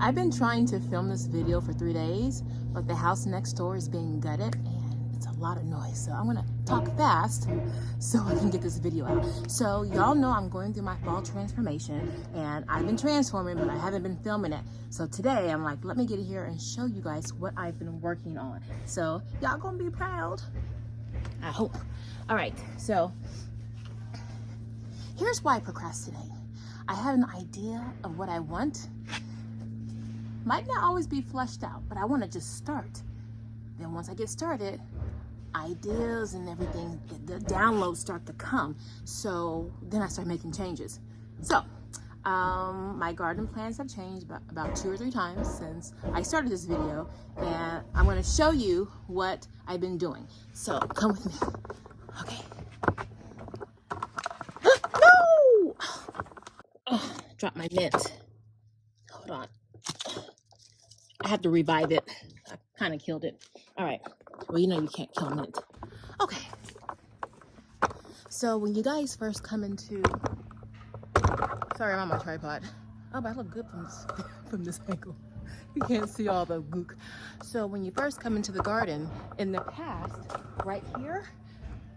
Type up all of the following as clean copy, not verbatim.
I've been trying to film this video for 3 days, but the house next door is being gutted and it's a lot of noise. So I'm gonna talk fast so I can get this video out. So y'all know I'm going through my fall transformation and I've been transforming, but I haven't been filming it. So today I'm like, let me get here and show you guys what I've been working on. So y'all gonna be proud, I hope. All right, so here's why I procrastinate. I have an idea of what I want. Might not always be fleshed out, but I want to just start. Then once I get started, ideas and everything, the downloads start to come. So then I start making changes. So my garden plans have changed about 2 or 3 times since I started this video, and I'm going to show you what I've been doing. So come with me. Okay. No! Oh, dropped my mint. Hold on. I have to revive it. I kind of killed it. All right. Well, you know you can't kill mint. Okay. So when you guys first come into... Sorry, I'm on my tripod. Oh, but I look good from this angle. You can't see all the gook. So when you first come into the garden, in the past, right here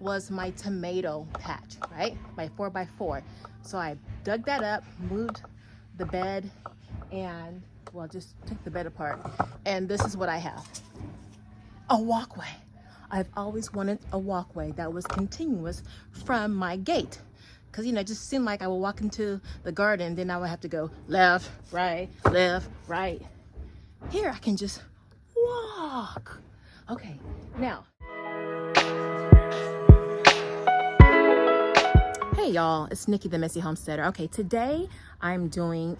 was my tomato patch, right? My 4x4. So I dug that up, moved the bed, and well, just took the bed apart. And this is what I have. A walkway. I've always wanted a walkway that was continuous from my gate. Because, you know, it just seemed like I would walk into the garden, then I would have to go left, right, left, right. Here I can just walk. Okay, now. Hey y'all, it's Niki the Messy Homesteader. Okay, today I'm doing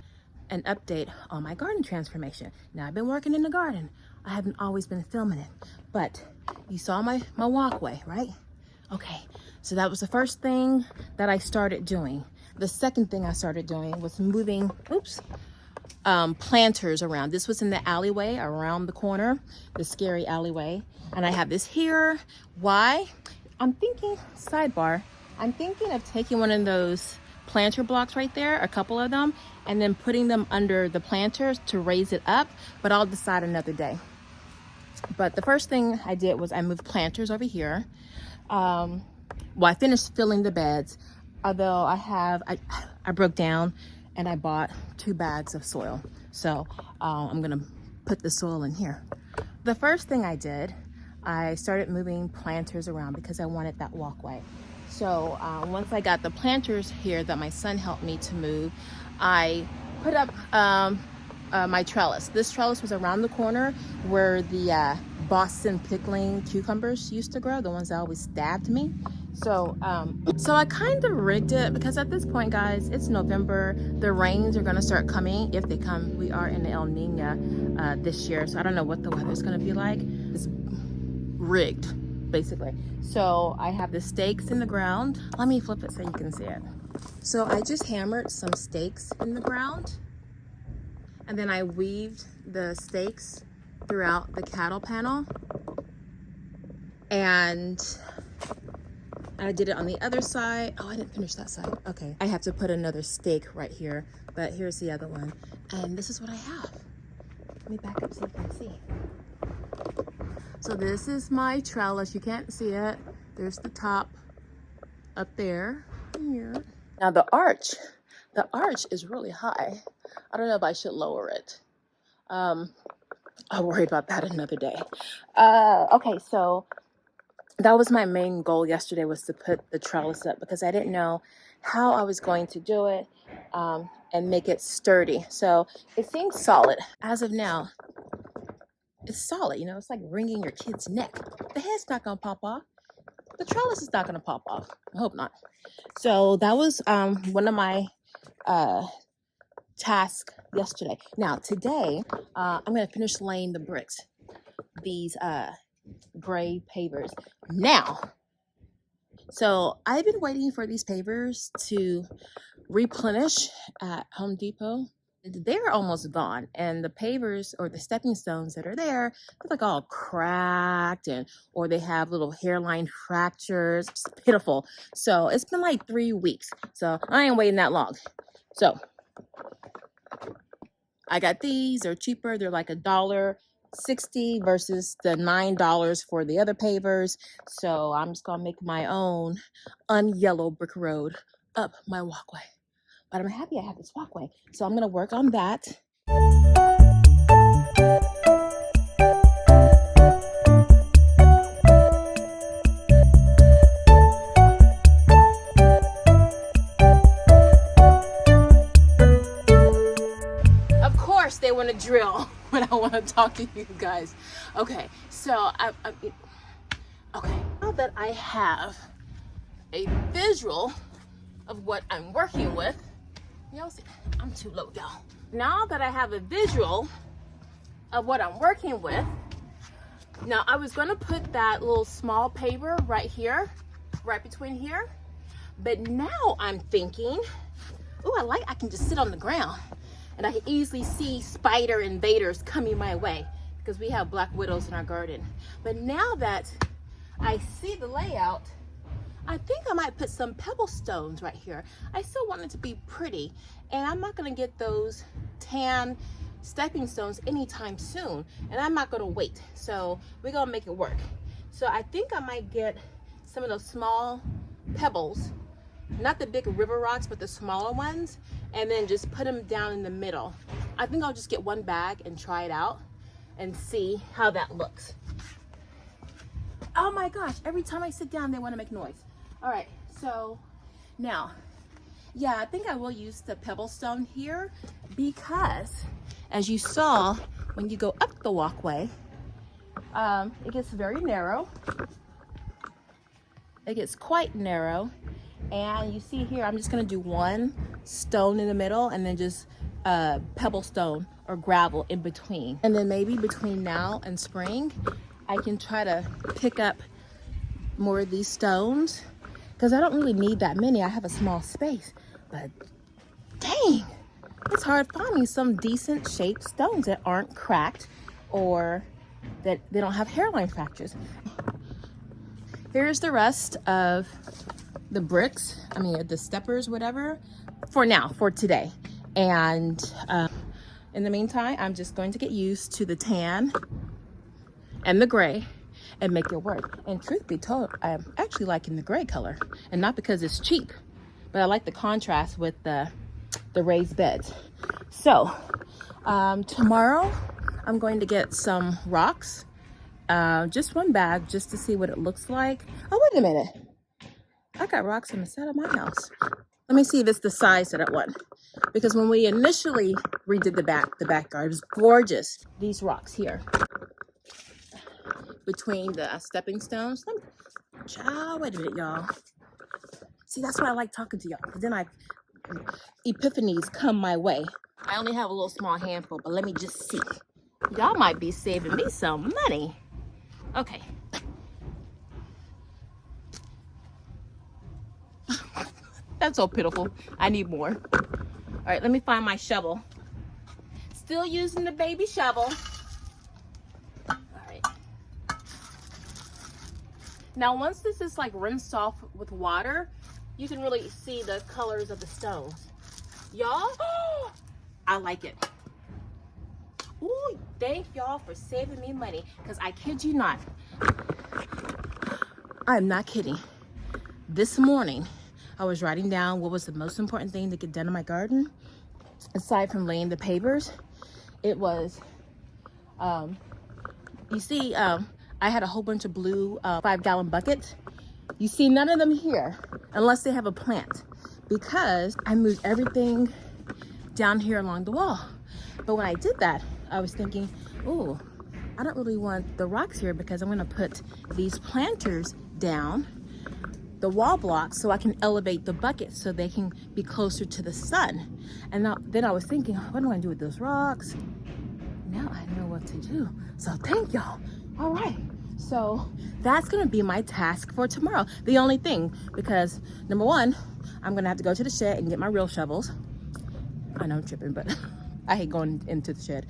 an update on my garden transformation. Now I've been working in the garden. I haven't always been filming it, but you saw my walkway, right? Okay, so that was the first thing that I started doing. The second thing I started doing was moving, planters around. This was in the alleyway around the corner, the scary alleyway. And I have this here. Why? I'm thinking, sidebar, I'm thinking of taking one of those planter blocks right there, a couple of them, and then putting them under the planters to raise it up, but I'll decide another day. But the first thing I did was I moved planters over here. Well, I finished filling the beds, although I broke down and I bought 2 bags of soil. So I'm gonna put the soil in here. The first thing I did, I started moving planters around because I wanted that walkway. So once I got the planters here that my son helped me to move, I put up my trellis. This trellis was around the corner where the Boston pickling cucumbers used to grow, the ones that always stabbed me. So I kind of rigged it because at this point, guys, it's November. The rains are going to start coming if they come. We are in the El Nino this year, so I don't know what the weather's going to be like. It's rigged, basically. So I have the stakes in the ground. Let me flip it so you can see it. So I just hammered some stakes in the ground, and then I weaved the stakes throughout the cattle panel, and I did it on the other side. Oh, I didn't finish that side. Okay, I have to put another stake right here, but here's the other one, and this is what I have. Let me back up so you can see. So this is my trellis. You can't see it. There's the top up there. Here. Now the arch is really high. I don't know if I should lower it. I'll worry about that another day. Okay, so that was my main goal yesterday, was to put the trellis up because I didn't know how I was going to do it and make it sturdy. So it seems solid. As of now, it's solid. You know, it's like wringing your kid's neck. The head's not going to pop off. The trellis is not going to pop off. I hope not. So that was one of my tasks yesterday. Now today, I'm going to finish laying the bricks. These gray pavers. Now, so I've been waiting for these pavers to replenish at Home Depot. They're almost gone, and the pavers or the stepping stones that are there, they're like all cracked, or they have little hairline fractures. It's pitiful. So it's been like 3 weeks. So I ain't waiting that long. So I got these. They're cheaper. They're like $1.60 versus the $9 for the other pavers. So I'm just gonna make my own unyellow brick road up my walkway. But I'm happy I have this walkway. So I'm gonna work on that. Of course they want to drill when I want to talk to you guys. Okay, so okay, now that I have a visual of what I'm working with, y'all see, I'm too low, y'all. Now that I have a visual of what I'm working with, now I was gonna put that little small paver right here, right between here, but now I'm thinking, oh, I can just sit on the ground and I can easily see spider invaders coming my way because we have black widows in our garden. But now that I see the layout, I think I might put some pebble stones right here. I still want it to be pretty, and I'm not gonna get those tan stepping stones anytime soon, and I'm not gonna wait. So we're gonna make it work. So I think I might get some of those small pebbles, not the big river rocks, but the smaller ones, and then just put them down in the middle. I think I'll just get one bag and try it out and see how that looks. Oh my gosh, every time I sit down, they want to make noise. All right, so now, yeah, I think I will use the pebble stone here because as you saw, when you go up the walkway, it gets very narrow. It gets quite narrow. And you see here, I'm just gonna do one stone in the middle and then just pebble stone or gravel in between. And then maybe between now and spring, I can try to pick up more of these stones because I don't really need that many. I have a small space, but dang, it's hard finding some decent shaped stones that aren't cracked or that they don't have hairline fractures. Here's the rest of the bricks, the steppers, whatever, for now, for today. And in the meantime, I'm just going to get used to the tan and the gray and make it work. And truth be told, I'm actually liking the gray color, and not because it's cheap, but I like the contrast with the raised beds. So tomorrow I'm going to get some rocks, just one bag, just to see what it looks like. Oh, wait a minute. I got rocks on the side of my house. Let me see if it's the size that I want. Because when we initially redid the backyard, it was gorgeous. These rocks here, between the stepping stones. Child, wait a minute, y'all. See, that's why I like talking to y'all. Because then epiphanies come my way. I only have a little small handful, but let me just see. Y'all might be saving me some money. Okay. That's so pitiful. I need more. All right, let me find my shovel. Still using the baby shovel. All right. Now, once this is like rinsed off with water, you can really see the colors of the stones. Y'all, I like it. Ooh, thank y'all for saving me money, because I kid you not, I'm not kidding. This morning, I was writing down what was the most important thing to get done in my garden, aside from laying the pavers. It was, you see, I had a whole bunch of blue 5-gallon buckets. You see none of them here, unless they have a plant, because I moved everything down here along the wall. But when I did that, I was thinking, oh, I don't really want the rocks here, because I'm gonna put these planters down the wall blocks so I can elevate the buckets so they can be closer to the sun. And then I was thinking, what am I gonna do with those rocks? Now I know what to do. So thank y'all. All right, so that's gonna be my task for tomorrow. The only thing, because number one, I'm gonna have to go to the shed and get my real shovels. I know I'm tripping, but I hate going into the shed.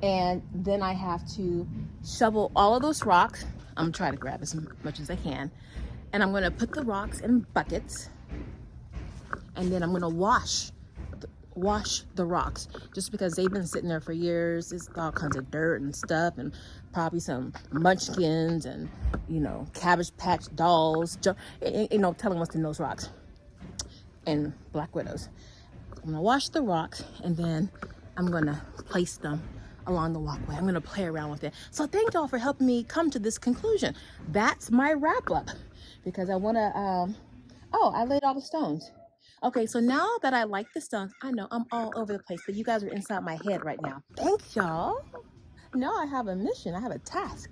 And then I have to shovel all of those rocks. I'm gonna try to grab as much as I can. And I'm gonna put the rocks in buckets, and then I'm gonna wash wash the rocks just because they've been sitting there for years. It's all kinds of dirt and stuff, and probably some munchkins and, you know, Cabbage Patch dolls, you know, telling what's in those rocks, and black widows. I'm gonna wash the rocks, and then I'm gonna place them along the walkway. I'm gonna play around with it. So thank y'all for helping me come to this conclusion. That's my wrap up, because I wanna, oh, I laid all the stones. Okay, so now that I like the stones, I know I'm all over the place, but you guys are inside my head right now. Thanks, y'all. Now I have a mission, I have a task.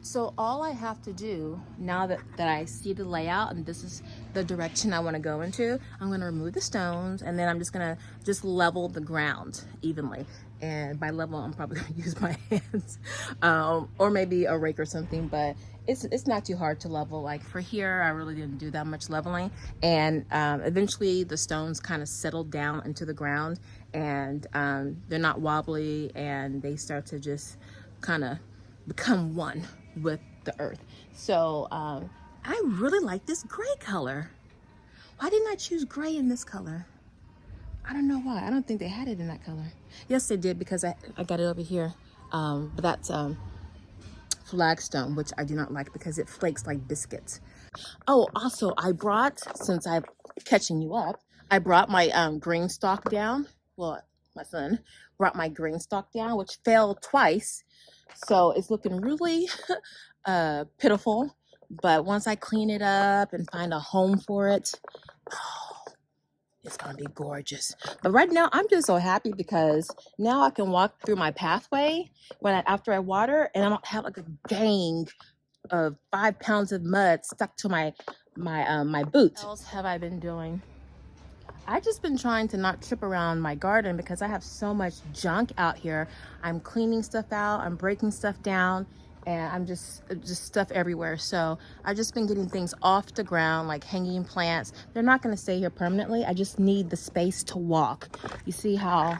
So all I have to do now that I see the layout and this is the direction I want to go into, I'm going to remove the stones, and then I'm just going to level the ground evenly. And by level, I'm probably going to use my hands, or maybe a rake or something, but it's not too hard to level. Like for here, I really didn't do that much leveling, and eventually the stones kind of settled down into the ground, and they're not wobbly, and they start to just kind of become one with the earth. So I really like this gray color. Why didn't I choose gray in this color? I don't know why. I don't think they had it in that color. Yes, they did, because I got it over here. But that's flagstone, which I do not like because it flakes like biscuits. Oh, also I brought, since I'm catching you up, I brought my green stalk down. Well, my son brought my green stalk down, which fell twice. So it's looking really pitiful. But once I clean it up and find a home for it, oh, it's gonna be gorgeous. But right now I'm just so happy because now I can walk through my pathway after I water, and I don't have like a gang of 5 pounds of mud stuck to my boot. What else have I been doing? I've just been trying to not trip around my garden because I have so much junk out here. I'm cleaning stuff out, I'm breaking stuff down, and I'm just stuff everywhere. So I've just been getting things off the ground, like hanging plants. They're not gonna stay here permanently. I just need the space to walk. You see how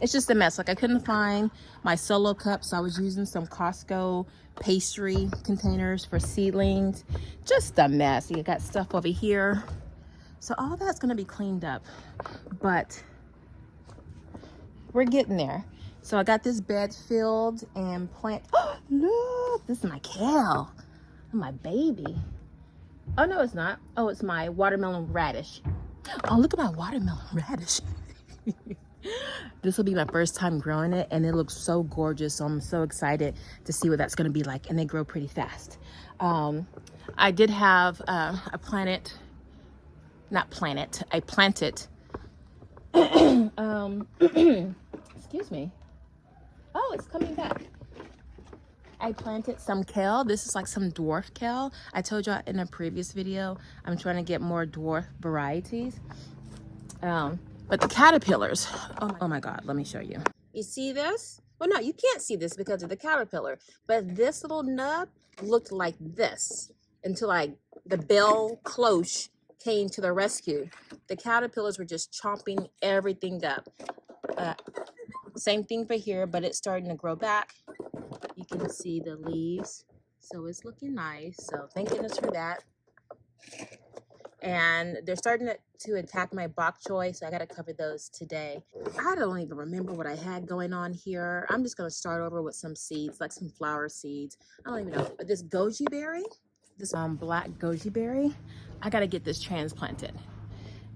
it's just a mess. Like I couldn't find my solo cups, so I was using some Costco pastry containers for seedlings. Just a mess. You got stuff over here. So all that's gonna be cleaned up, but we're getting there. So I got this bed filled and plant. Oh, look, this is my kale, my baby. Oh no, it's not. Oh, it's my watermelon radish. Oh, look at my watermelon radish. This will be my first time growing it, and it looks so gorgeous. So I'm so excited to see what that's gonna be like, and they grow pretty fast. I did have I planted. Excuse me. Oh, it's coming back. I planted some kale. This is like some dwarf kale. I told you in a previous video, I'm trying to get more dwarf varieties. But the caterpillars, oh my God, let me show you. You see this? Well, no, you can't see this because of the caterpillar, but this little nub looked like this until the bell cloche came to the rescue. The caterpillars were just chomping everything up. Same thing for here, but it's starting to grow back. You can see the leaves, so it's looking nice. So thank goodness for that. And they're starting to attack my bok choy, so I gotta cover those today. I don't even remember what I had going on here. I'm just gonna start over with some seeds, like some flower seeds. I don't even know. But this goji berry, this black goji berry, I gotta get this transplanted.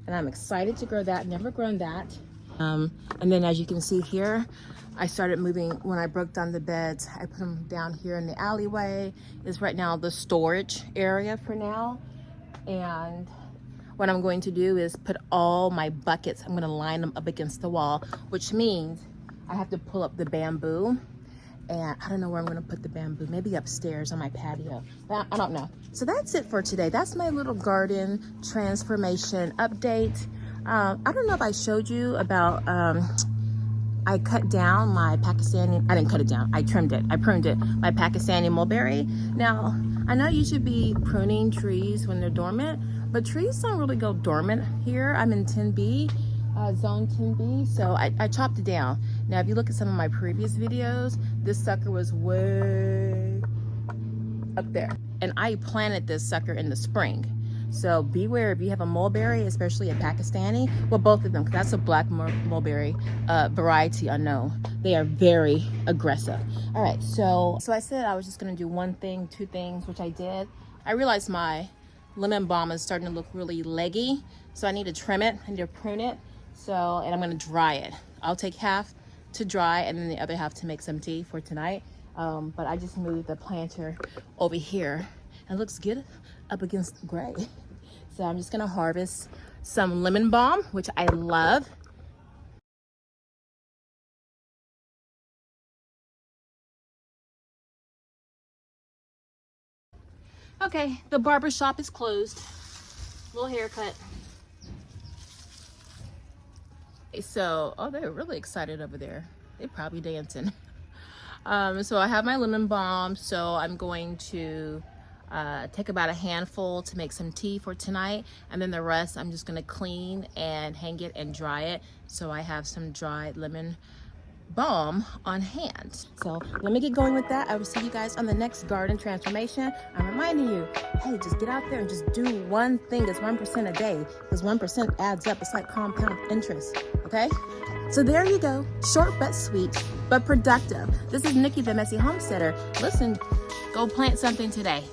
And I'm excited to grow that, never grown that. And then as you can see here, I started moving, when I broke down the beds, I put them down here in the alleyway. It's right now the storage area for now. And what I'm going to do is put all my buckets, I'm gonna line them up against the wall, which means I have to pull up the bamboo. And I don't know where I'm gonna put the bamboo, maybe upstairs on my patio, but I don't know. So that's it for today. That's my little garden transformation update. I don't know if I showed you about, I cut down my Pakistani, I didn't cut it down, I trimmed it, I pruned it, my Pakistani mulberry. Now, I know you should be pruning trees when they're dormant, but trees don't really go dormant here. I'm in 10B, zone 10B, so I chopped it down. Now, if you look at some of my previous videos, this sucker was way up there. And I planted this sucker in the spring. So beware if you have a mulberry, especially a Pakistani. Well, both of them, because that's a black mulberry variety unknown. They are very aggressive. All right, so I said I was just gonna do one thing, two things, which I did. I realized my lemon balm is starting to look really leggy, so I need to trim it, I need to prune it. So, and I'm gonna dry it. I'll take half to dry and then the other half to make some tea for tonight. But I just moved the planter over here. It looks good up against gray. So I'm just gonna harvest some lemon balm, which I love. Okay, the barber shop is closed. Little haircut. So, oh, they're really excited over there. They're probably dancing. So I have my lemon balm, so I'm going to take about a handful to make some tea for tonight, and then the rest I'm just gonna clean and hang it and dry it, so I have some dried lemon balm on hand. So let me get going with that. I will see you guys on the next garden transformation. I'm reminding you, hey, just get out there and just do one thing. It's 1% a day, because 1% adds up. It's like compound interest, okay? So there you go, short but sweet, but productive. This is Niki, the Messy Homesteader. Listen, go plant something today.